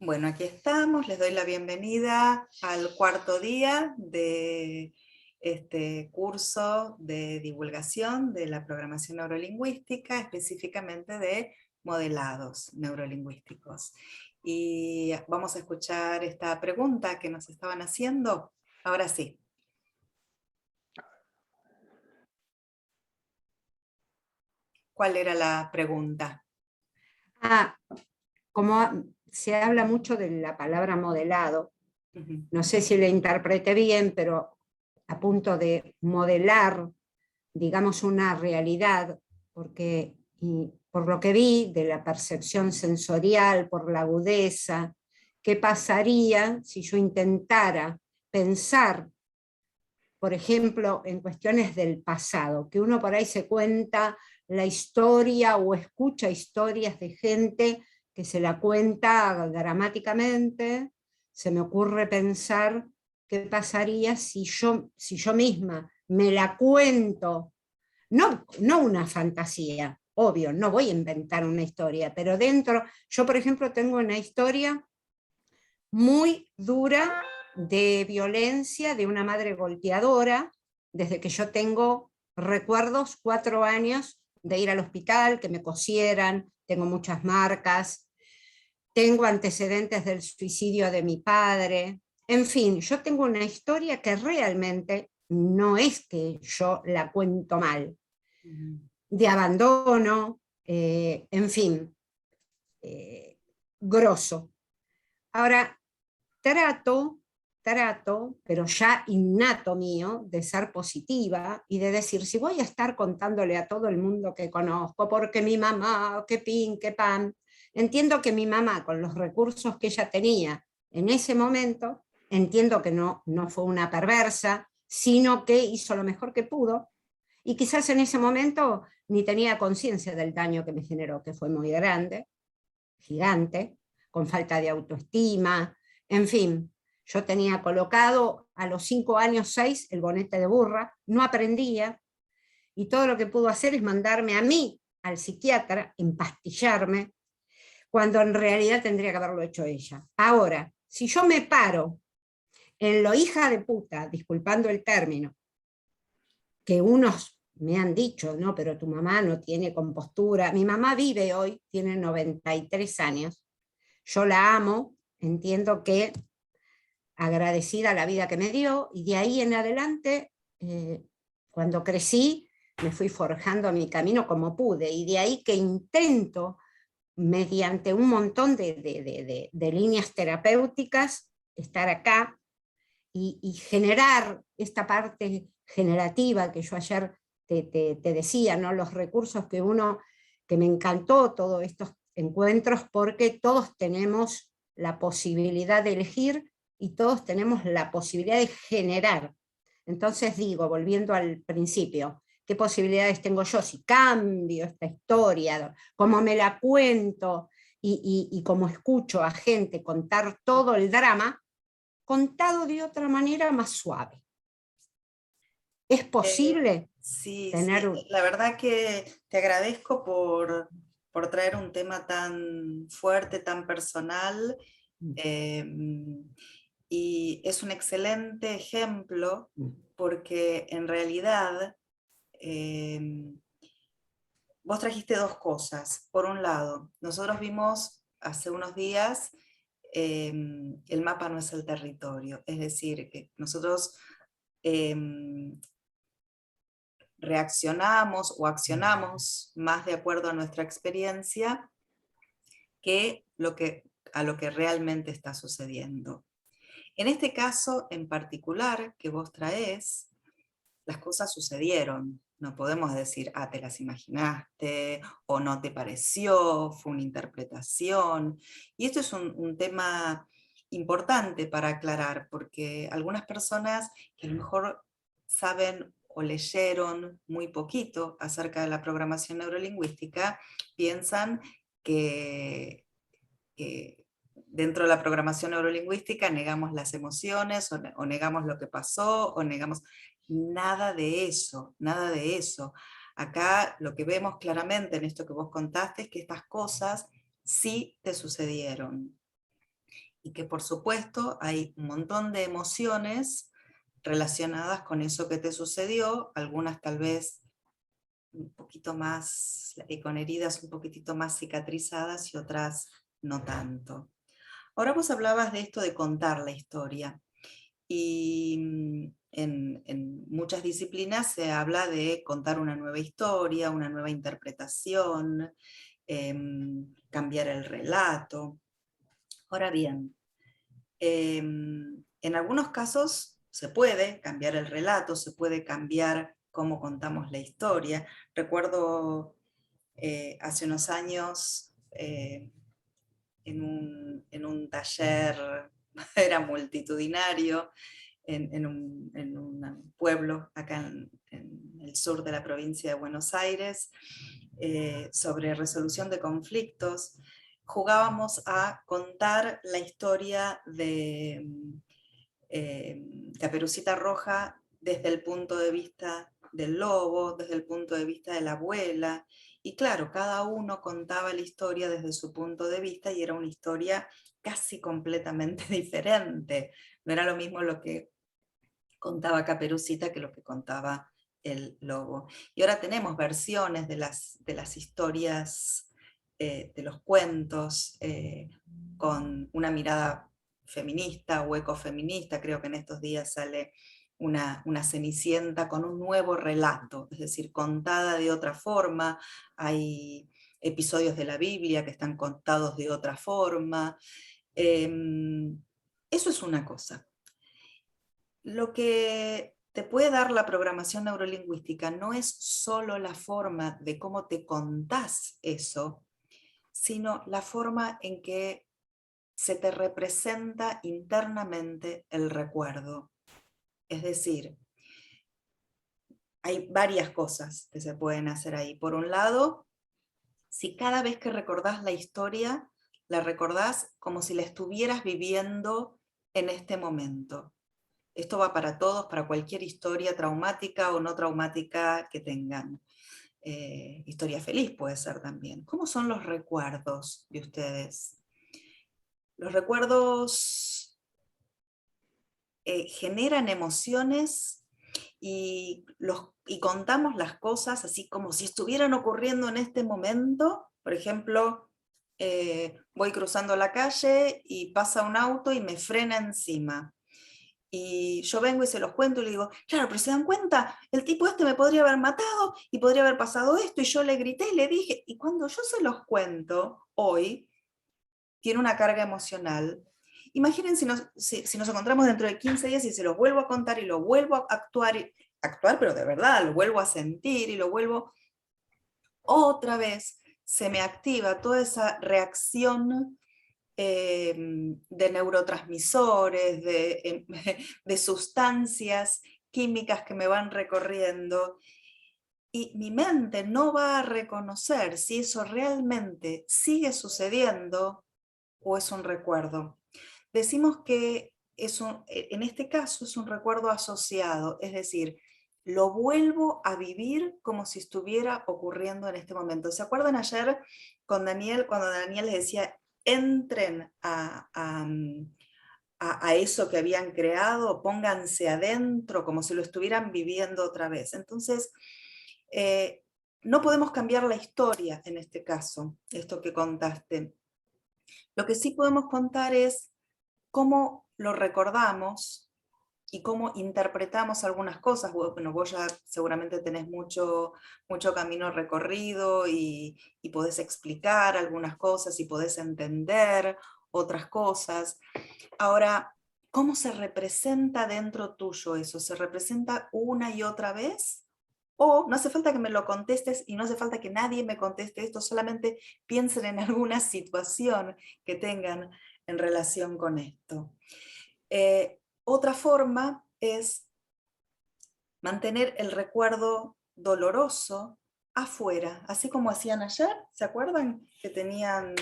Bueno, aquí estamos, les doy la bienvenida al cuarto día de este curso de divulgación de la programación neurolingüística, específicamente de modelados neurolingüísticos. Y vamos a escuchar esta pregunta que nos estaban haciendo. Ahora sí. ¿Cuál era la pregunta? Como se habla mucho de la palabra modelado, Ujú. no sé si la interprete bien, pero a punto de modelar, digamos, una realidad, porque por lo que vi de la percepción sensorial, por la agudeza, ¿qué pasaría si yo intentara pensar, por ejemplo, en cuestiones del pasado, que uno por ahí se cuenta la historia o escucha historias de gente que se la cuenta dramáticamente? Se me ocurre pensar qué pasaría si yo misma me la cuento, no una fantasía, obvio, no voy a inventar una historia, pero dentro, yo por ejemplo tengo una historia muy dura de violencia de una madre golpeadora, desde que yo tengo recuerdos, 4 años de ir al hospital, que me cosieran, tengo muchas marcas, tengo antecedentes del suicidio de mi padre, en fin, yo tengo una historia que realmente no es que yo la cuento mal, de abandono, en fin, grosso. Ahora, trato, pero ya innato mío, de ser positiva y de decir, si voy a estar contándole a todo el mundo que conozco, porque mi mamá, que pin, que pan, entiendo que mi mamá, con los recursos que ella tenía en ese momento, entiendo que no fue una perversa, sino que hizo lo mejor que pudo, y quizás en ese momento ni tenía conciencia del daño que me generó, que fue muy grande, gigante, con falta de autoestima, en fin. Yo tenía colocado a los 5 años, 6, el bonete de burra, no aprendía, y todo lo que pudo hacer es mandarme a mí al psiquiatra, empastillarme, cuando en realidad tendría que haberlo hecho ella. Ahora, si yo me paro en lo hija de puta, disculpando el término, que unos me han dicho, no, pero tu mamá no tiene compostura. Mi mamá vive hoy, tiene 93 años. Yo la amo, entiendo que agradecida a la vida que me dio, y de ahí en adelante, cuando crecí, me fui forjando mi camino como pude, y de ahí que intento, mediante un montón de líneas terapéuticas, estar acá y generar esta parte generativa que yo ayer te decía, ¿no? Los recursos que que me encantó todos estos encuentros, porque todos tenemos la posibilidad de elegir y todos tenemos la posibilidad de generar. Entonces digo, volviendo al principio, ¿qué posibilidades tengo yo si cambio esta historia, cómo me la cuento y cómo escucho a gente contar todo el drama, contado de otra manera más suave? ¿Es posible Sí, tener sí, un... la verdad que te agradezco por traer un tema tan fuerte, tan personal, eh, y es un excelente ejemplo porque en realidad eh, vos trajiste dos cosas. Por un lado, nosotros vimos hace unos días el mapa no es el territorio, es decir, que nosotros reaccionamos o accionamos más de acuerdo a nuestra experiencia que, a lo que realmente está sucediendo. En este caso en particular que vos traes, las cosas sucedieron. No podemos decir, ah, te las imaginaste, o no te pareció, fue una interpretación. Y esto es un tema importante para aclarar, porque algunas personas que a lo mejor saben o leyeron muy poquito acerca de la programación neurolingüística, piensan que, que dentro de la programación neurolingüística negamos las emociones o negamos lo que pasó o negamos nada de eso, nada de eso. Acá lo que vemos claramente en esto que vos contaste es que estas cosas sí te sucedieron. y que por supuesto hay un montón de emociones relacionadas con eso que te sucedió, algunas tal vez un poquito más, con heridas un poquitito más cicatrizadas y otras no tanto. Ahora vos hablabas de esto de contar la historia, y en muchas disciplinas se habla de contar una nueva historia, una nueva interpretación, cambiar el relato. Ahora bien, en algunos casos se puede cambiar el relato, se puede cambiar cómo contamos la historia. Recuerdo hace unos años en un taller, era multitudinario, en un pueblo acá en el sur de la provincia de Buenos Aires, sobre resolución de conflictos. Jugábamos a contar la historia de Caperucita Roja desde el punto de vista del lobo, desde el punto de vista de la abuela, y claro, cada uno contaba la historia desde su punto de vista y era una historia casi completamente diferente. No era lo mismo lo que contaba Caperucita que lo que contaba el lobo. Y ahora tenemos versiones de las historias, de los cuentos, con una mirada feminista o ecofeminista. Creo que en estos días sale una Cenicienta con un nuevo relato, es decir, contada de otra forma. Hay episodios de la Biblia que están contados de otra forma. Eso es una cosa. Lo que te puede dar la programación neurolingüística no es solo la forma de cómo te contás eso, sino la forma en que se te representa internamente el recuerdo. Es decir, hay varias cosas que se pueden hacer ahí. Por un lado, si cada vez que recordás la historia, la recordás como si la estuvieras viviendo en este momento. Esto va para todos, para cualquier historia traumática o no traumática que tengan. Historia feliz puede ser también. ¿Cómo son los recuerdos de ustedes? Los recuerdos generan emociones y contamos las cosas así como si estuvieran ocurriendo en este momento. Por ejemplo, voy cruzando la calle y pasa un auto y me frena encima. Y yo vengo y se los cuento y le digo, claro, pero se dan cuenta, el tipo este me podría haber matado y podría haber pasado esto, y yo le grité y le dije, y cuando yo se los cuento hoy, tiene una carga emocional. Imaginen si nos encontramos dentro de 15 días y se los vuelvo a contar y lo vuelvo a actuar, pero de verdad, lo vuelvo a sentir y lo vuelvo otra vez, se me activa toda esa reacción de neurotransmisores, de sustancias químicas que me van recorriendo, y mi mente no va a reconocer si eso realmente sigue sucediendo o es un recuerdo. Decimos que en este caso es un recuerdo asociado, es decir, lo vuelvo a vivir como si estuviera ocurriendo en este momento. ¿Se acuerdan ayer con Daniel, cuando Daniel les decía, entren a eso que habían creado, pónganse adentro como si lo estuvieran viviendo otra vez? Entonces, no podemos cambiar la historia en este caso, esto que contaste. Lo que sí podemos contar es cómo lo recordamos y cómo interpretamos algunas cosas. Bueno, vos ya seguramente tenés mucho camino recorrido y podés explicar algunas cosas y podés entender otras cosas. Ahora, ¿cómo se representa dentro tuyo eso? ¿Se representa una y otra vez? O no hace falta que me lo contestes y no hace falta que nadie me conteste esto, solamente piensen en alguna situación que tengan en relación con esto. Otra forma es mantener el recuerdo doloroso afuera, así como hacían ayer. ¿Se acuerdan que tenían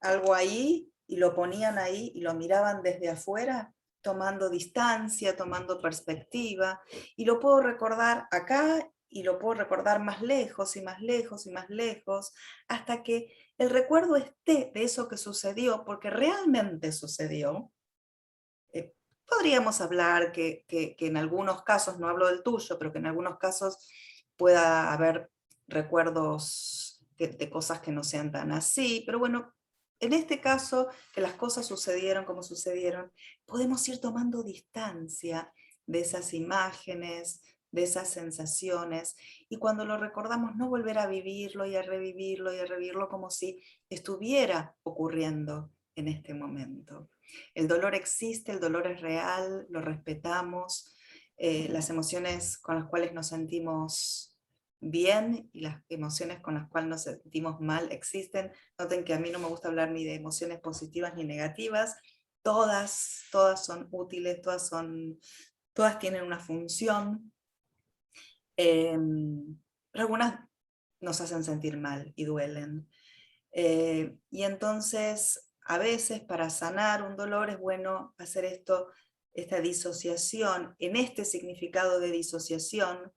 algo ahí y lo ponían ahí y lo miraban desde afuera, tomando distancia, tomando perspectiva? Y lo puedo recordar acá y lo puedo recordar más lejos y más lejos y más lejos, hasta que el recuerdo esté de eso que sucedió, porque realmente sucedió. Podríamos hablar que en algunos casos, no hablo del tuyo, pero que en algunos casos pueda haber recuerdos de cosas que no sean tan así, pero bueno, en este caso, que las cosas sucedieron como sucedieron, podemos ir tomando distancia de esas imágenes, de esas sensaciones, y cuando lo recordamos no volver a vivirlo y a revivirlo y a revivirlo como si estuviera ocurriendo en este momento. El dolor existe, el dolor es real, lo respetamos, las emociones con las cuales nos sentimos bien y las emociones con las cuales nos sentimos mal existen. Noten que a mí no me gusta hablar ni de emociones positivas ni negativas, todas son útiles, todas tienen una función, pero algunas nos hacen sentir mal y duelen. Y entonces, a veces para sanar un dolor es bueno hacer esta disociación, en este significado de disociación,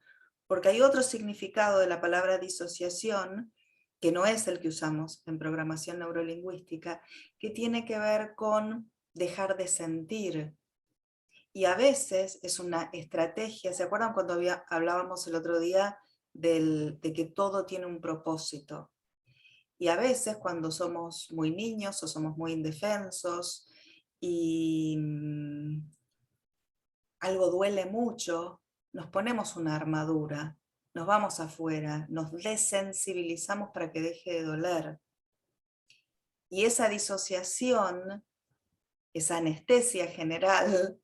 porque hay otro significado de la palabra disociación, que no es el que usamos en programación neurolingüística, que tiene que ver con dejar de sentir. Y a veces es una estrategia, ¿se acuerdan cuando hablábamos el otro día de que todo tiene un propósito? Y a veces cuando somos muy niños o somos muy indefensos y algo duele mucho, nos ponemos una armadura, nos vamos afuera, nos desensibilizamos para que deje de doler. Y esa disociación, esa anestesia general,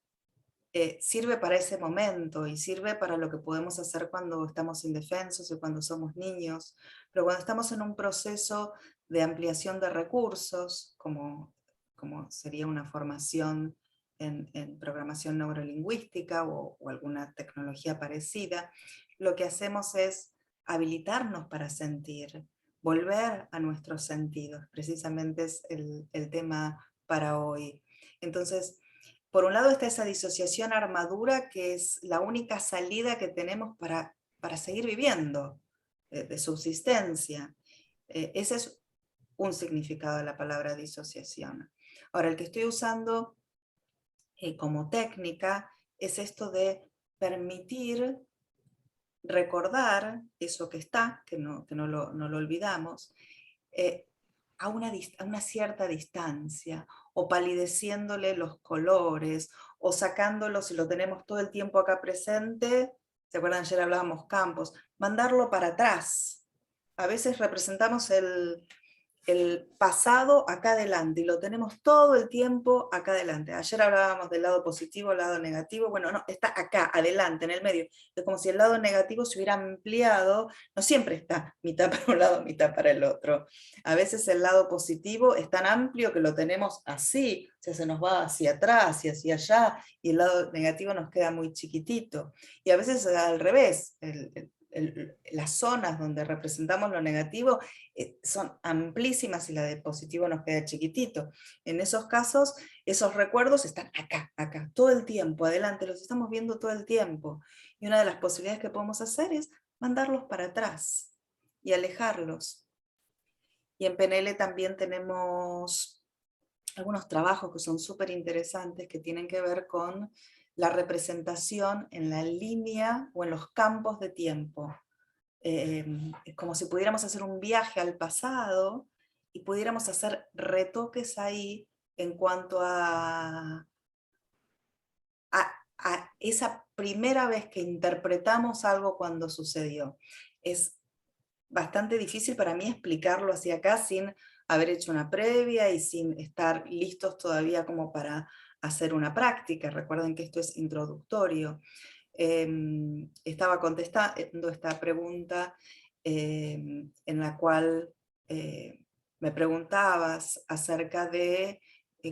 sirve para ese momento y sirve para lo que podemos hacer cuando estamos indefensos y cuando somos niños, pero cuando estamos en un proceso de ampliación de recursos, como sería una formación en programación neurolingüística o alguna tecnología parecida, lo que hacemos es habilitarnos para sentir, volver a nuestros sentidos, precisamente es el tema para hoy. Entonces, por un lado está esa disociación armadura, que es la única salida que tenemos para seguir viviendo, de subsistencia. Ese es un significado de la palabra disociación. Ahora, el que estoy usando como técnica es esto de permitir recordar eso que está, que no lo olvidamos, a una cierta distancia, o palideciéndole los colores, o sacándolo, si lo tenemos todo el tiempo acá presente, ¿se acuerdan? Ayer hablábamos campos, mandarlo para atrás. A veces representamos el pasado acá adelante, y lo tenemos todo el tiempo acá adelante. Ayer hablábamos del lado positivo, lado negativo, bueno, no, está acá, adelante, en el medio. Es como si el lado negativo se hubiera ampliado, no siempre está mitad para un lado, mitad para el otro. A veces el lado positivo es tan amplio que lo tenemos así, o sea, se nos va hacia atrás y hacia allá, y el lado negativo nos queda muy chiquitito. Y a veces al revés, las zonas donde representamos lo negativo son amplísimas y la de positivo nos queda chiquitito. En esos casos, esos recuerdos están acá, todo el tiempo, adelante, los estamos viendo todo el tiempo. Y una de las posibilidades que podemos hacer es mandarlos para atrás y alejarlos. Y en PNL también tenemos algunos trabajos que son súper interesantes, que tienen que ver con la representación en la línea o en los campos de tiempo. Es como si pudiéramos hacer un viaje al pasado y pudiéramos hacer retoques ahí en cuanto a esa primera vez que interpretamos algo cuando sucedió. Es bastante difícil para mí explicarlo así acá sin haber hecho una previa y sin estar listos todavía como para hacer una práctica. Recuerden que esto es introductorio. Estaba contestando esta pregunta en la cual me preguntabas acerca de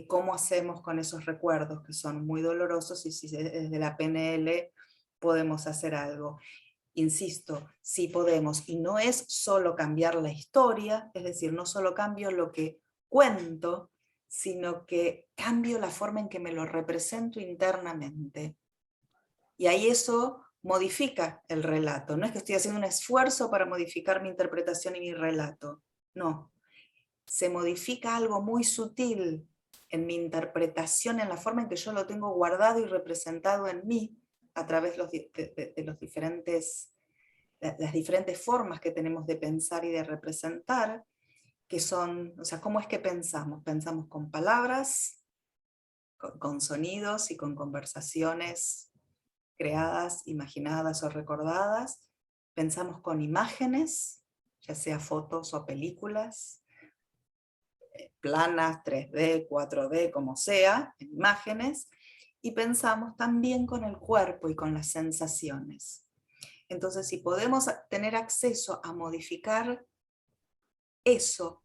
cómo hacemos con esos recuerdos que son muy dolorosos y si desde la PNL podemos hacer algo. Insisto, sí podemos, y no es solo cambiar la historia, es decir, no solo cambio lo que cuento, sino que cambio la forma en que me lo represento internamente. Y ahí eso modifica el relato. No es que estoy haciendo un esfuerzo para modificar mi interpretación y mi relato. No. se modifica algo muy sutil en mi interpretación, en la forma en que yo lo tengo guardado y representado en mí, a través de las diferentes formas que tenemos de pensar y de representar, que son, o sea, ¿cómo es que pensamos? Pensamos con palabras, con sonidos y con conversaciones creadas, imaginadas o recordadas. Pensamos con imágenes, ya sea fotos o películas, planas, 3D, 4D, como sea, en imágenes, y pensamos también con el cuerpo y con las sensaciones. Entonces, si podemos tener acceso a modificar eso,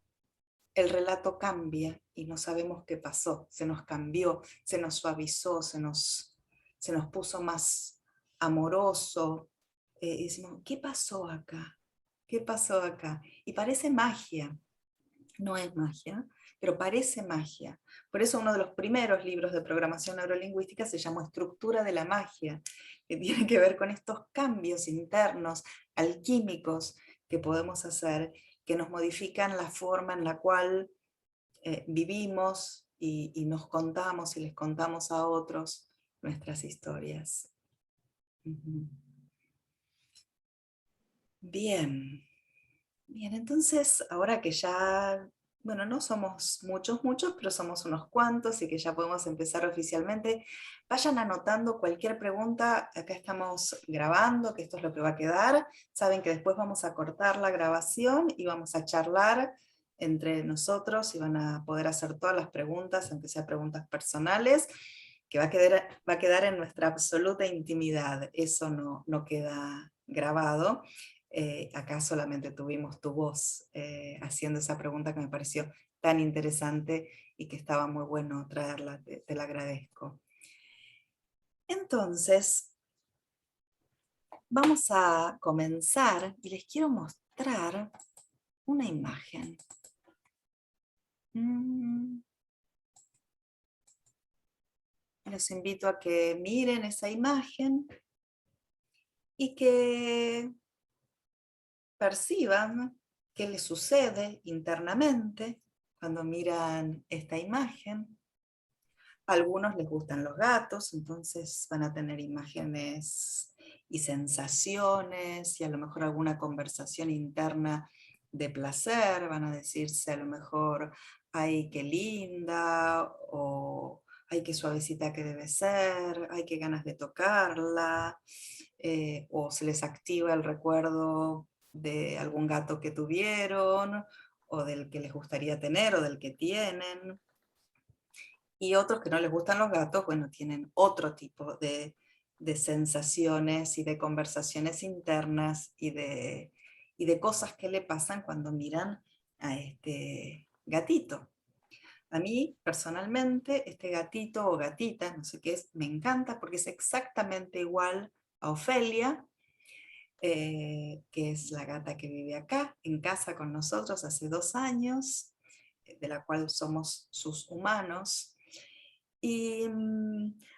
el relato cambia y no sabemos qué pasó, se nos cambió, se nos suavizó, se nos puso más amoroso. Y decimos, ¿qué pasó acá? ¿Qué pasó acá? Y parece magia. No es magia, pero parece magia. Por eso uno de los primeros libros de programación neurolingüística se llamó Estructura de la magia, que tiene que ver con estos cambios internos, alquímicos, que podemos hacer, que nos modifican la forma en la cual vivimos y nos contamos y les contamos a otros nuestras historias. Bien. Bien, entonces, ahora que ya, bueno, no somos muchos, pero somos unos cuantos y que ya podemos empezar oficialmente, vayan anotando cualquier pregunta. Acá estamos grabando, que esto es lo que va a quedar. Saben que después vamos a cortar la grabación y vamos a charlar entre nosotros y van a poder hacer todas las preguntas, aunque sean preguntas personales, que va a quedar en nuestra absoluta intimidad. Eso no queda grabado. Acá solamente tuvimos tu voz haciendo esa pregunta que me pareció tan interesante y que estaba muy bueno traerla, te la agradezco. Entonces, vamos a comenzar y les quiero mostrar una imagen. Los invito a que miren esa imagen y que perciban qué les sucede internamente cuando miran esta imagen. A algunos les gustan los gatos, entonces van a tener imágenes y sensaciones y a lo mejor alguna conversación interna de placer, van a decirse a lo mejor, ay, qué linda, o ay, qué suavecita que debe ser, ay, qué ganas de tocarla, o se les activa el recuerdo de algún gato que tuvieron, o del que les gustaría tener, o del que tienen. Y otros que no les gustan los gatos, bueno, tienen otro tipo de sensaciones y de conversaciones internas y de cosas que le pasan cuando miran a este gatito. A mí, personalmente, este gatito o gatita, no sé qué es, me encanta porque es exactamente igual a Ofelia, que es la gata que vive acá, en casa con nosotros hace 2 años, de la cual somos sus humanos. Y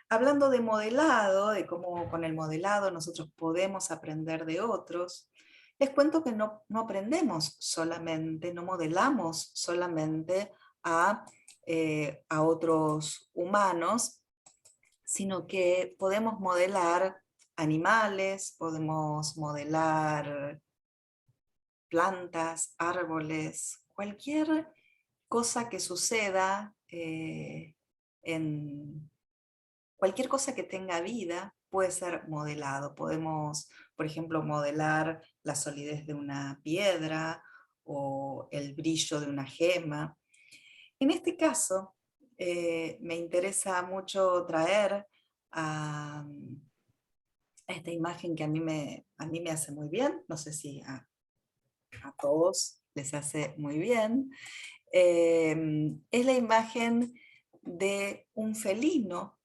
hablando de modelado, de cómo con el modelado nosotros podemos aprender de otros, les cuento que no aprendemos solamente, no modelamos solamente a otros humanos, sino que podemos modelar animales, podemos modelar plantas, árboles, cualquier cosa que suceda en cualquier cosa que tenga vida puede ser modelado. Podemos, por ejemplo, modelar la solidez de una piedra o el brillo de una gema. En este caso, me interesa mucho traer a esta imagen que a mí me hace muy bien, no sé si a todos les hace muy bien. Es la imagen de un felino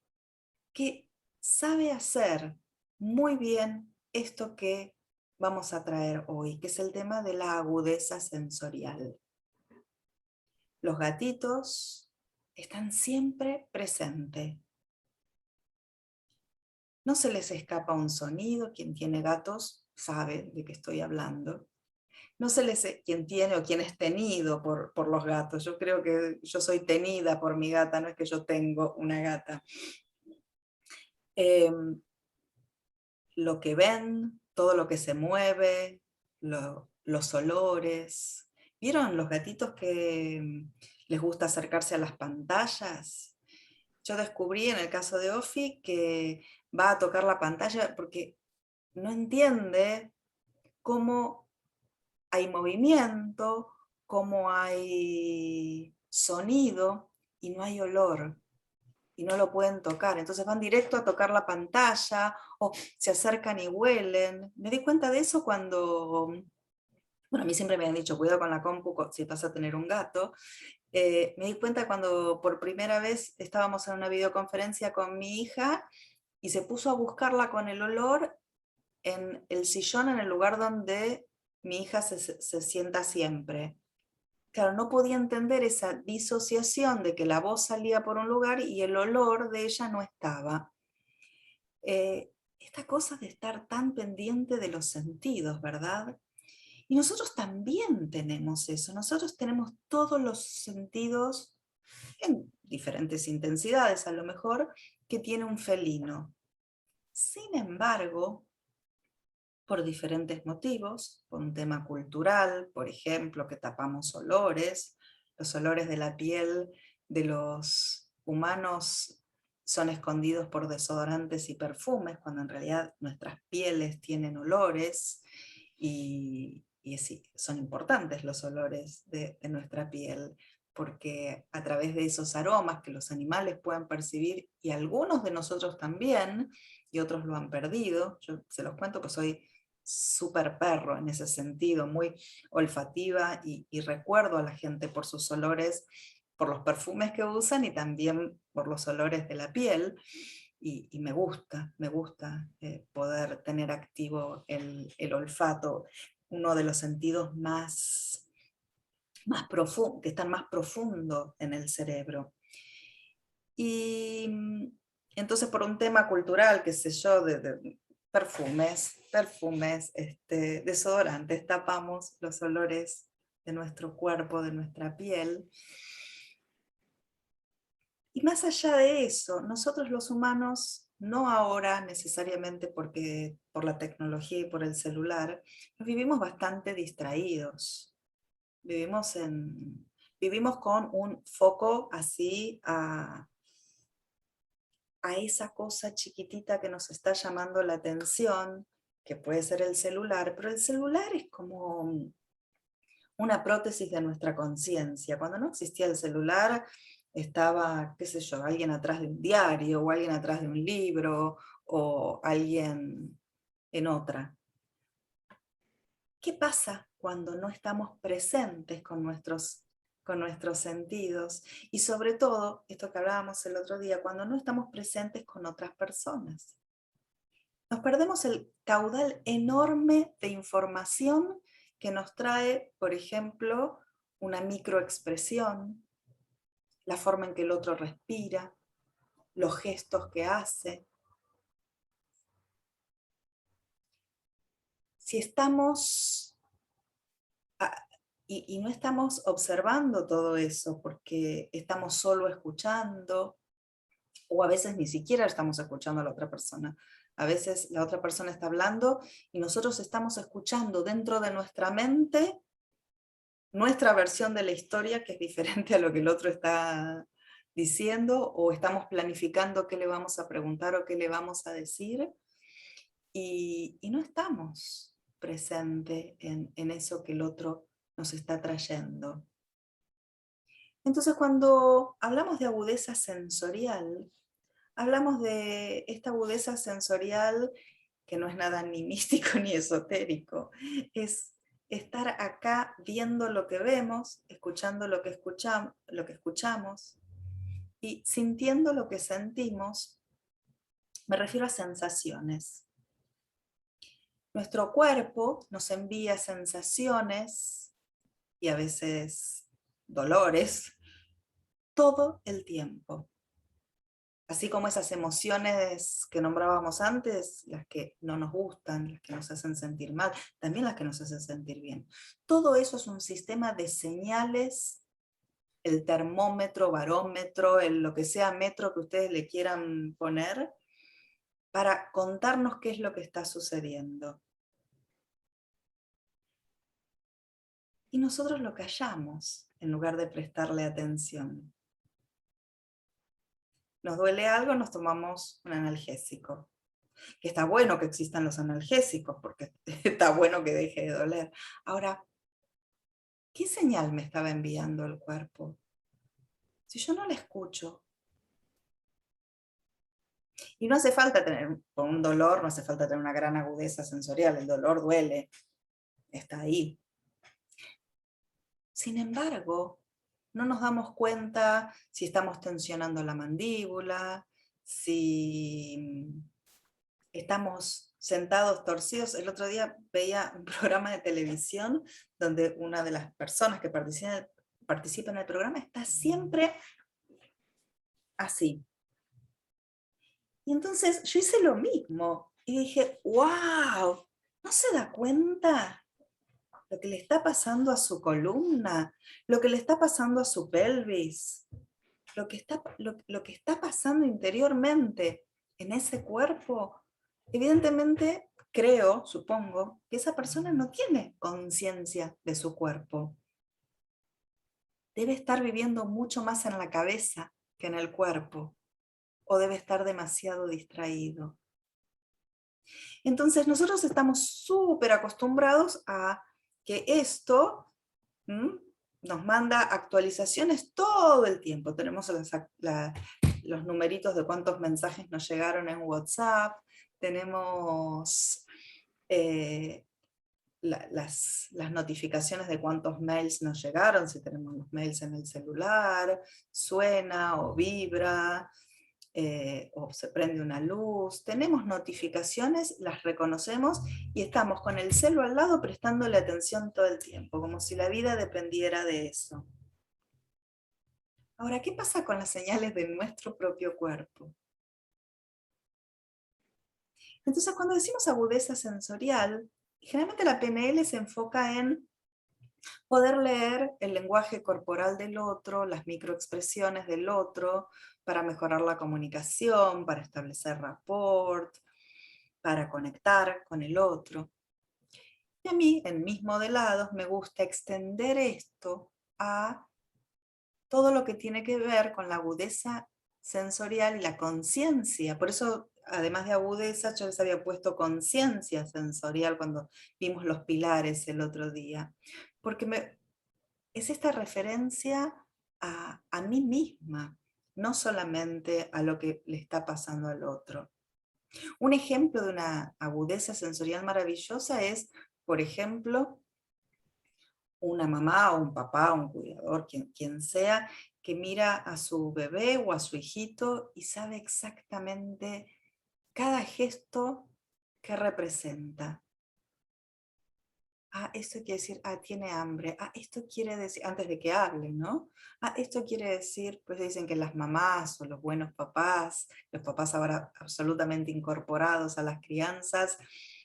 que sabe hacer muy bien esto que vamos a traer hoy, que es el tema de la agudeza sensorial. Los gatitos están siempre presentes. No se les escapa un sonido, quien tiene gatos sabe de qué estoy hablando. No sé quién tiene o quién es tenido por los gatos. Yo creo que yo soy tenida por mi gata, no es que yo tengo una gata. Lo que ven, todo lo que se mueve, los olores. ¿Vieron los gatitos que les gusta acercarse a las pantallas? Yo descubrí en el caso de Ofi que va a tocar la pantalla porque no entiende cómo hay movimiento, cómo hay sonido y no hay olor. Y no lo pueden tocar. Entonces van directo a tocar la pantalla o se acercan y huelen. Me di cuenta de eso cuando, bueno, a mí siempre me han dicho, cuidado con la compu si vas a tener un gato. Me di cuenta cuando por primera vez estábamos en una videoconferencia con mi hija y se puso a buscarla con el olor en el sillón, en el lugar donde mi hija se sienta siempre. Claro, no podía entender esa disociación de que la voz salía por un lugar y el olor de ella no estaba. Esta cosa de estar tan pendiente de los sentidos, ¿verdad? Y nosotros también tenemos eso, nosotros tenemos todos los sentidos en diferentes intensidades a lo mejor que tiene un felino. Sin embargo, por diferentes motivos, por un tema cultural, por ejemplo, que tapamos olores, los olores de la piel de los humanos son escondidos por desodorantes y perfumes, cuando en realidad nuestras pieles tienen olores y sí, son importantes los olores de nuestra piel, porque a través de esos aromas que los animales pueden percibir, y algunos de nosotros también, y otros lo han perdido, yo se los cuento que soy súper perro en ese sentido, muy olfativa y recuerdo a la gente por sus olores, por los perfumes que usan y también por los olores de la piel. Y me gusta poder tener activo el olfato, uno de los sentidos más profundo, que están más profundo en el cerebro. Y entonces por un tema cultural, qué sé yo, de perfumes, desodorantes, tapamos los olores de nuestro cuerpo, de nuestra piel. Y más allá de eso, nosotros los humanos, no ahora necesariamente porque por la tecnología y por el celular, nos vivimos bastante distraídos. Vivimos con un foco así a esa cosa chiquitita que nos está llamando la atención, que puede ser el celular, pero el celular es como una prótesis de nuestra conciencia. Cuando no existía el celular, estaba, qué sé yo, alguien atrás de un diario, o alguien atrás de un libro, o alguien en otra. ¿Qué pasa cuando no estamos presentes con nuestros sentidos? Y sobre todo, esto que hablábamos el otro día, cuando no estamos presentes con otras personas. Nos perdemos el caudal enorme de información que nos trae, por ejemplo, una microexpresión, la forma en que el otro respira, los gestos que hace. Si estamos y no estamos observando todo eso porque estamos solo escuchando, o a veces ni siquiera estamos escuchando a la otra persona. A veces la otra persona está hablando y nosotros estamos escuchando dentro de nuestra mente nuestra versión de la historia, que es diferente a lo que el otro está diciendo, o estamos planificando qué le vamos a preguntar o qué le vamos a decir, y no estamos presentes en eso que el otro nos está trayendo. Entonces, cuando hablamos de agudeza sensorial, hablamos de esta agudeza sensorial que no es nada ni místico ni esotérico, es estar acá viendo lo que vemos, escuchando lo que escuchamos y sintiendo lo que sentimos. Me refiero a sensaciones. Nuestro cuerpo nos envía sensaciones y a veces dolores todo el tiempo. Así como esas emociones que nombrábamos antes, las que no nos gustan, las que nos hacen sentir mal, también las que nos hacen sentir bien. Todo eso es un sistema de señales, el termómetro, barómetro, lo que sea metro que ustedes le quieran poner, para contarnos qué es lo que está sucediendo. Y nosotros lo callamos en lugar de prestarle atención. Nos duele algo, nos tomamos un analgésico. Que está bueno que existan los analgésicos, porque está bueno que deje de doler. Ahora, ¿qué señal me estaba enviando el cuerpo? Si yo no la escucho. Y no hace falta tener, con un dolor, no hace falta tener una gran agudeza sensorial, el dolor duele, está ahí. Sin embargo, no nos damos cuenta si estamos tensionando la mandíbula, si estamos sentados torcidos. El otro día veía un programa de televisión donde una de las personas que participa en el programa está siempre así. Y entonces yo hice lo mismo y dije, wow, ¿no se da cuenta lo que le está pasando a su columna, lo que le está pasando a su pelvis, lo que está pasando interiormente en ese cuerpo? Evidentemente, creo, supongo, que esa persona no tiene conciencia de su cuerpo. Debe estar viviendo mucho más en la cabeza que en el cuerpo, o debe estar demasiado distraído. Entonces nosotros estamos súper acostumbrados a que esto nos manda actualizaciones todo el tiempo. Tenemos los numeritos de cuántos mensajes nos llegaron en WhatsApp, tenemos las notificaciones de cuántos mails nos llegaron, si tenemos los mails en el celular, suena o vibra, o se prende una luz, tenemos notificaciones, las reconocemos y estamos con el celu al lado prestándole atención todo el tiempo, como si la vida dependiera de eso. Ahora, ¿qué pasa con las señales de nuestro propio cuerpo? Entonces, cuando decimos agudeza sensorial, generalmente la PNL se enfoca en poder leer el lenguaje corporal del otro, las microexpresiones del otro, para mejorar la comunicación, para establecer rapport, para conectar con el otro. Y a mí, en mis modelados, me gusta extender esto a todo lo que tiene que ver con la agudeza sensorial y la conciencia. Por eso, además de agudeza, yo les había puesto conciencia sensorial cuando vimos los pilares el otro día. Porque es esta referencia a mí misma, no solamente a lo que le está pasando al otro. Un ejemplo de una agudeza sensorial maravillosa es, por ejemplo, una mamá o un papá, un cuidador, quien sea, que mira a su bebé o a su hijito y sabe exactamente cada gesto que representa. Ah, esto quiere decir, tiene hambre. Esto quiere decir, antes de que hable, ¿no? Esto quiere decir, pues dicen que las mamás o los buenos papás, los papás ahora absolutamente incorporados a las crianzas,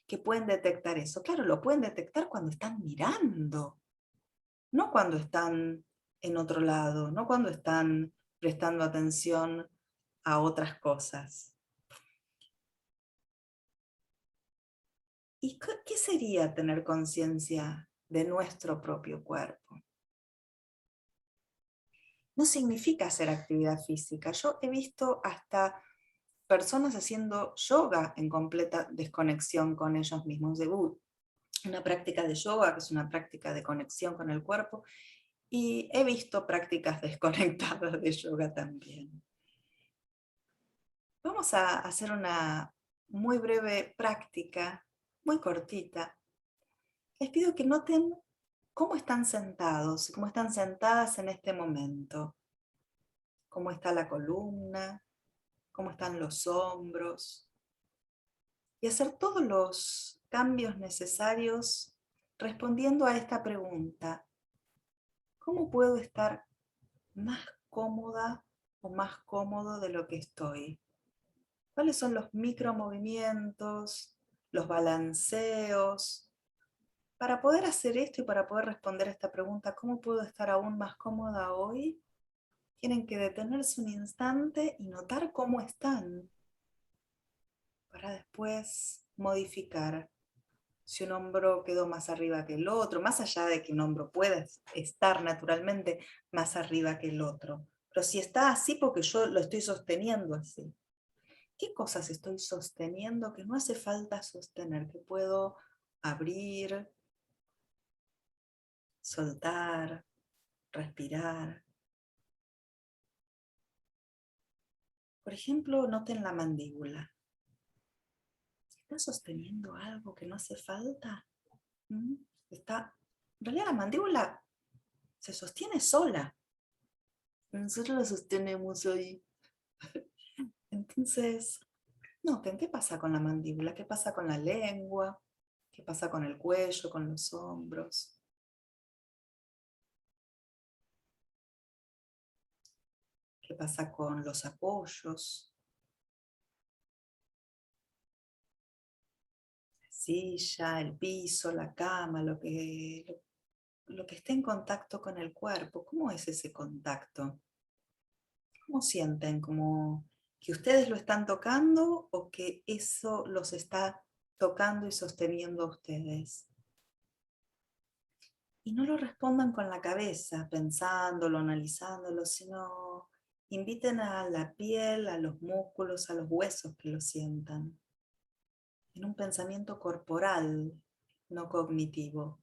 que pueden detectar eso. Claro, lo pueden detectar cuando están mirando, no cuando están en otro lado, no cuando están prestando atención a otras cosas. ¿Y qué sería tener conciencia de nuestro propio cuerpo? No significa hacer actividad física. Yo he visto hasta personas haciendo yoga en completa desconexión con ellos mismos. Una práctica de yoga, que es una práctica de conexión con el cuerpo, y he visto prácticas desconectadas de yoga también. Vamos a hacer una muy breve práctica, muy cortita. Les pido que noten cómo están sentados, cómo están sentadas en este momento. Cómo está la columna, cómo están los hombros. Y hacer todos los cambios necesarios respondiendo a esta pregunta. ¿Cómo puedo estar más cómoda o más cómodo de lo que estoy? ¿Cuáles son los micromovimientos, los balanceos? Para poder hacer esto y para poder responder a esta pregunta, ¿cómo puedo estar aún más cómoda hoy? Tienen que detenerse un instante y notar cómo están, para después modificar. Si un hombro quedó más arriba que el otro, más allá de que un hombro pueda estar naturalmente más arriba que el otro, pero si está así porque yo lo estoy sosteniendo así. ¿Qué cosas estoy sosteniendo que no hace falta sostener? Que puedo abrir, soltar, respirar. Por ejemplo, noten la mandíbula. ¿Está sosteniendo algo que no hace falta? ¿Mm? En realidad la mandíbula se sostiene sola. Nosotros la sostenemos ahí. Entonces, noten qué pasa con la mandíbula, qué pasa con la lengua, qué pasa con el cuello, con los hombros. ¿Qué pasa con los apoyos? La silla, el piso, la cama, lo que esté en contacto con el cuerpo. ¿Cómo es ese contacto? ¿Cómo sienten? ¿Como que ustedes lo están tocando o que eso los está tocando y sosteniendo a ustedes? Y no lo respondan con la cabeza, pensándolo, analizándolo, sino inviten a la piel, a los músculos, a los huesos que lo sientan. En un pensamiento corporal, no cognitivo.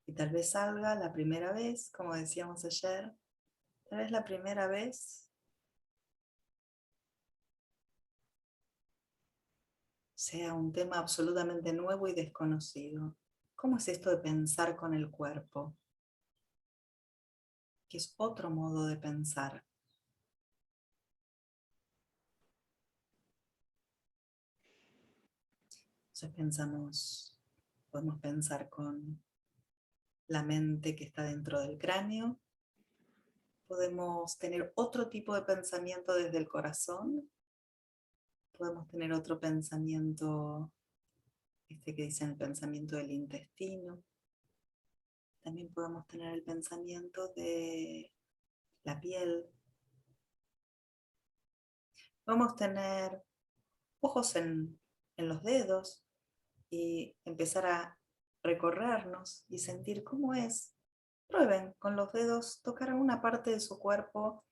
Y tal vez salga la primera vez, como decíamos ayer, tal vez la primera vez sea un tema absolutamente nuevo y desconocido. ¿Cómo es esto de pensar con el cuerpo? Que es otro modo de pensar. Entonces podemos pensar con la mente que está dentro del cráneo. Podemos tener otro tipo de pensamiento desde el corazón. Podemos tener otro pensamiento, que dicen el pensamiento del intestino. También podemos tener el pensamiento de la piel. Podemos tener ojos en los dedos y empezar a recorrernos y sentir cómo es. Prueben con los dedos tocar alguna parte de su cuerpo.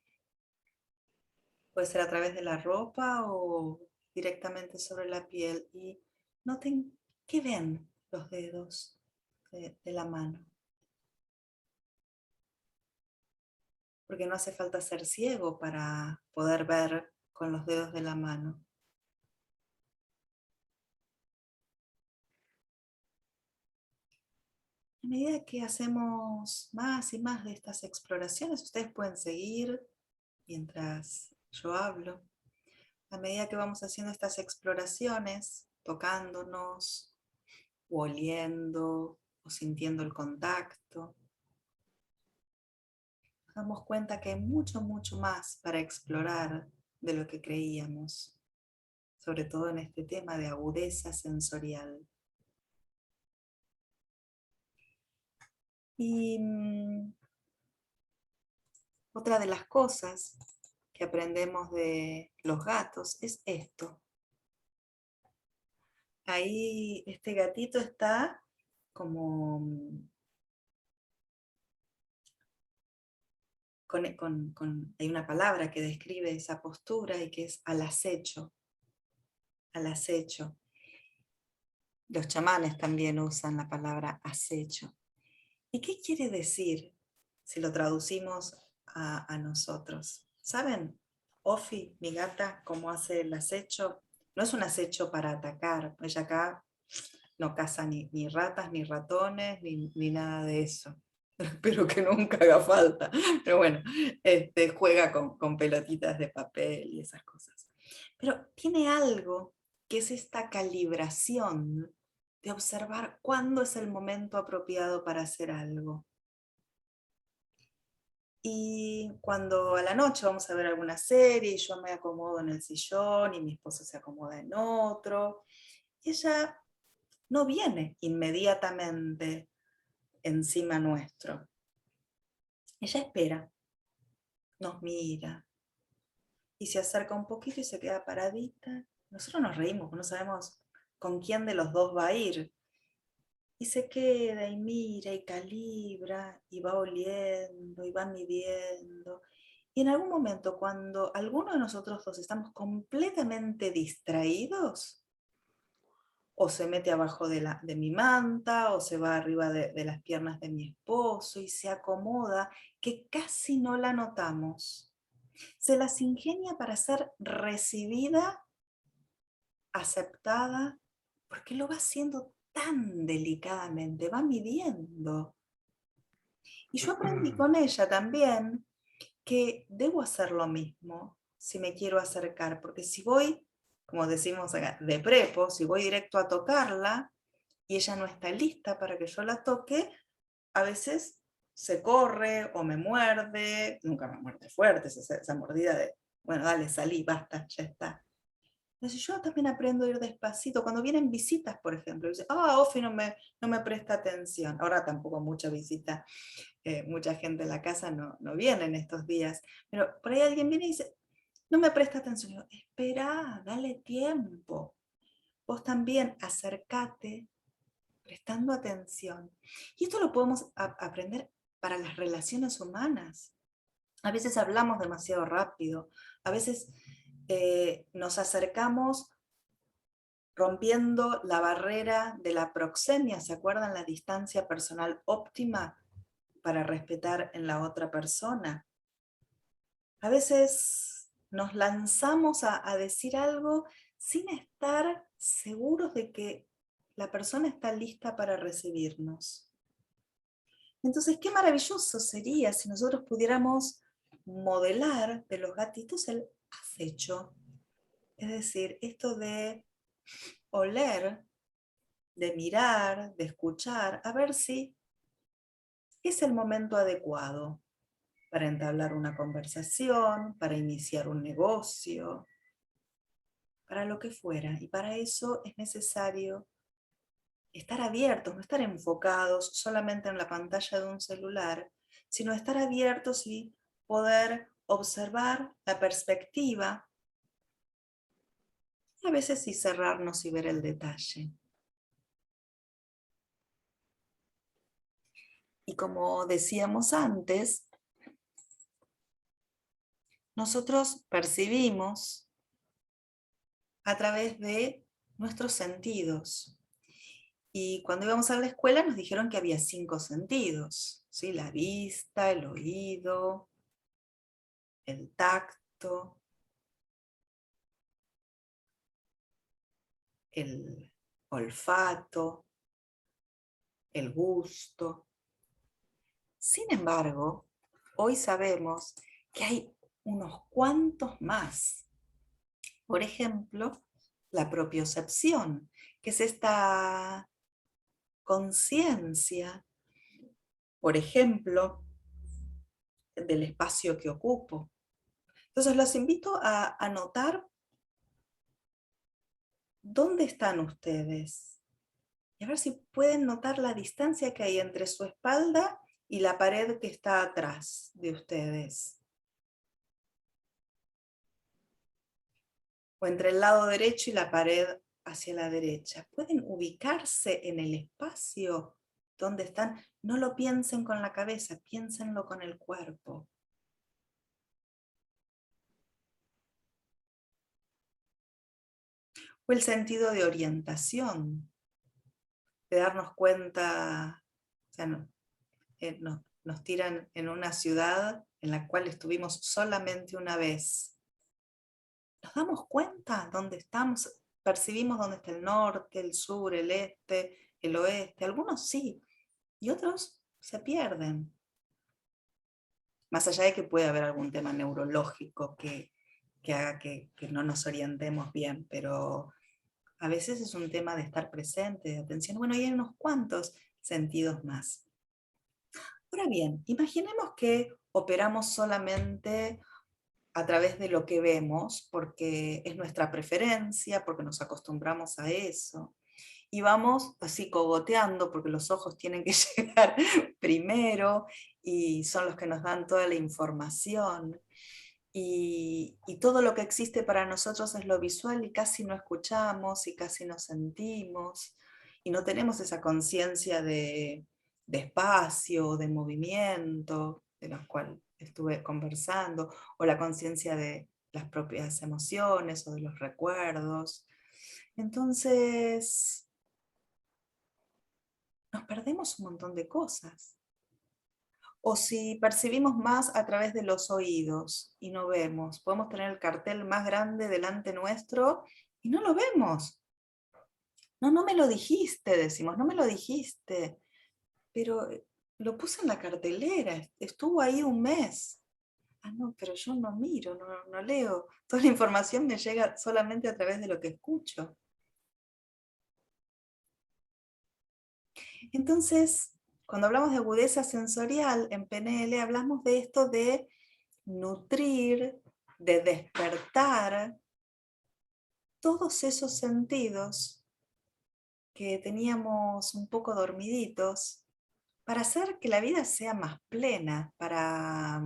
Puede ser a través de la ropa o directamente sobre la piel. Y noten qué ven los dedos de la mano. Porque no hace falta ser ciego para poder ver con los dedos de la mano. A medida que hacemos más y más de estas exploraciones, ustedes pueden seguir mientras yo hablo. A medida que vamos haciendo estas exploraciones, tocándonos, o oliendo, o sintiendo el contacto, nos damos cuenta que hay mucho, mucho más para explorar de lo que creíamos, sobre todo en este tema de agudeza sensorial. Y otra de las cosas que aprendemos de los gatos es esto. Ahí este gatito está como hay una palabra que describe esa postura y que es al acecho. Al acecho. Los chamanes también usan la palabra acecho. ¿Y qué quiere decir si lo traducimos a nosotros? ¿Saben? Ofi, mi gata, cómo hace el acecho. No es un acecho para atacar. Ella acá no caza ni ratas, ni ratones, ni nada de eso. Espero que nunca haga falta. Pero bueno, juega con pelotitas de papel y esas cosas. Pero tiene algo que es esta calibración de observar cuándo es el momento apropiado para hacer algo. Y cuando a la noche vamos a ver alguna serie y yo me acomodo en el sillón y mi esposo se acomoda en otro, ella no viene inmediatamente encima nuestro. Ella espera, nos mira y se acerca un poquito y se queda paradita. Nosotros nos reímos, no sabemos con quién de los dos va a ir. Y se queda y mira y calibra y va oliendo y va midiendo. Y en algún momento, cuando alguno de nosotros dos estamos completamente distraídos, o se mete abajo de mi manta, o se va arriba de las piernas de mi esposo y se acomoda, que casi no la notamos. Se las ingenia para ser recibida, aceptada, porque lo va haciendo tan delicadamente, va midiendo. Y yo aprendí con ella también que debo hacer lo mismo si me quiero acercar, porque si voy, como decimos acá, de prepo, si voy directo a tocarla y ella no está lista para que yo la toque, a veces se corre o me muerde, nunca me muerde fuerte, esa mordida de, bueno, dale, salí, basta, ya está. Entonces yo también aprendo a ir despacito. Cuando vienen visitas, por ejemplo, dice, Ofi no me presta atención. Ahora tampoco mucha visita, mucha gente en la casa no viene en estos días. Pero por ahí alguien viene y dice, no me presta atención. Yo, espera, dale tiempo. Vos también acércate prestando atención. Y esto lo podemos aprender para las relaciones humanas. A veces hablamos demasiado rápido, a veces nos acercamos rompiendo la barrera de la proxemia, ¿se acuerdan? La distancia personal óptima para respetar en la otra persona. A veces nos lanzamos a decir algo sin estar seguros de que la persona está lista para recibirnos. Entonces, qué maravilloso sería si nosotros pudiéramos modelar de los gatitos el acecho. Es decir, esto de oler, de mirar, de escuchar, a ver si es el momento adecuado para entablar una conversación, para iniciar un negocio, para lo que fuera. Y para eso es necesario estar abiertos, no estar enfocados solamente en la pantalla de un celular, sino estar abiertos y poder observar la perspectiva, a veces sí cerrarnos y ver el detalle. Y como decíamos antes, nosotros percibimos a través de nuestros sentidos. Y cuando íbamos a la escuela nos dijeron que había 5 sentidos, ¿sí? La vista, el oído, el tacto, el olfato, el gusto. Sin embargo, hoy sabemos que hay unos cuantos más. Por ejemplo, la propiocepción, que es esta conciencia, por ejemplo, del espacio que ocupo. Entonces los invito a notar dónde están ustedes y a ver si pueden notar la distancia que hay entre su espalda y la pared que está atrás de ustedes. O entre el lado derecho y la pared hacia la derecha. Pueden ubicarse en el espacio donde están. No lo piensen con la cabeza, piénsenlo con el cuerpo. O el sentido de orientación, de darnos cuenta, o sea, nos tiran en una ciudad en la cual estuvimos solamente una vez. ¿Nos damos cuenta dónde estamos? Percibimos dónde está el norte, el sur, el este, el oeste. Algunos sí, y otros se pierden. Más allá de que puede haber algún tema neurológico que haga que no nos orientemos bien, pero a veces es un tema de estar presente, de atención. Bueno, y hay unos cuantos sentidos más. Ahora bien, imaginemos que operamos solamente a través de lo que vemos, porque es nuestra preferencia, porque nos acostumbramos a eso. Y vamos así cogoteando, porque los ojos tienen que llegar primero y son los que nos dan toda la información. Y todo lo que existe para nosotros es lo visual y casi no escuchamos y casi no sentimos y no tenemos esa conciencia de espacio, de movimiento, de los cuales estuve conversando, o la conciencia de las propias emociones o de los recuerdos. Entonces, nos perdemos un montón de cosas. O si percibimos más a través de los oídos y no vemos, podemos tener el cartel más grande delante nuestro y no lo vemos. No, no me lo dijiste, decimos, no me lo dijiste, pero lo puse en la cartelera, estuvo ahí un mes. Ah, no, pero yo no miro, no leo. Toda la información me llega solamente a través de lo que escucho. Entonces, cuando hablamos de agudeza sensorial en PNL, hablamos de esto de nutrir, de despertar todos esos sentidos que teníamos un poco dormiditos para hacer que la vida sea más plena, para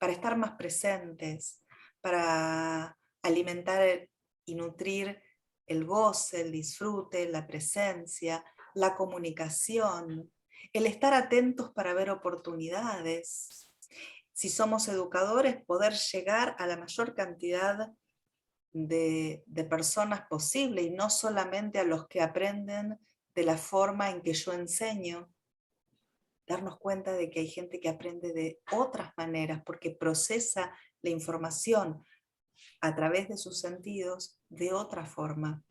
estar más presentes, para alimentar y nutrir el goce, el disfrute, la presencia, la comunicación, el estar atentos para ver oportunidades. Si somos educadores, poder llegar a la mayor cantidad de personas posible y no solamente a los que aprenden de la forma en que yo enseño. Darnos cuenta de que hay gente que aprende de otras maneras porque procesa la información a través de sus sentidos de otra forma.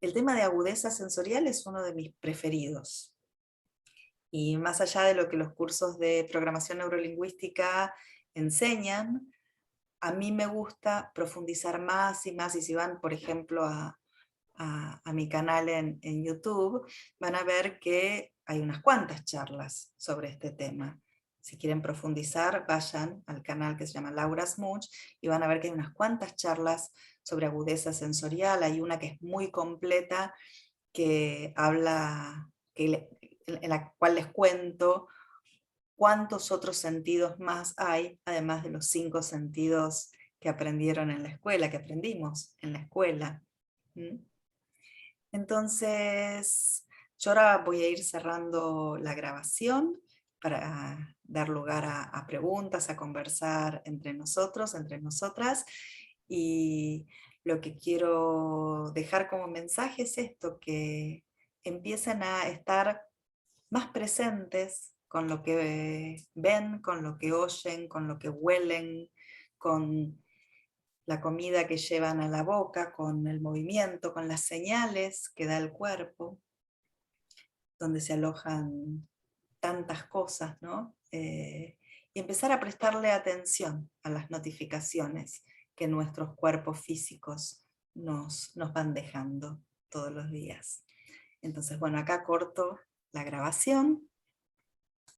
El tema de agudeza sensorial es uno de mis preferidos. Y más allá de lo que los cursos de programación neurolingüística enseñan, a mí me gusta profundizar más y más, y si van, por ejemplo, a mi canal en YouTube, van a ver que hay unas cuantas charlas sobre este tema. Si quieren profundizar, vayan al canal que se llama Laura Smuch y van a ver que hay unas cuantas charlas sobre agudeza sensorial. Hay una que es muy completa, que habla, en la cual les cuento cuántos otros sentidos más hay, además de los 5 sentidos que aprendieron en la escuela, que aprendimos en la escuela. Entonces, yo ahora voy a ir cerrando la grabación para dar lugar a preguntas, a conversar entre nosotros, entre nosotras, y lo que quiero dejar como mensaje es esto, que empiecen a estar más presentes con lo que ven, con lo que oyen, con lo que huelen, con la comida que llevan a la boca, con el movimiento, con las señales que da el cuerpo, donde se alojan tantas cosas, ¿no? Y empezar a prestarle atención a las notificaciones que nuestros cuerpos físicos nos van dejando todos los días. Entonces, bueno, acá corto la grabación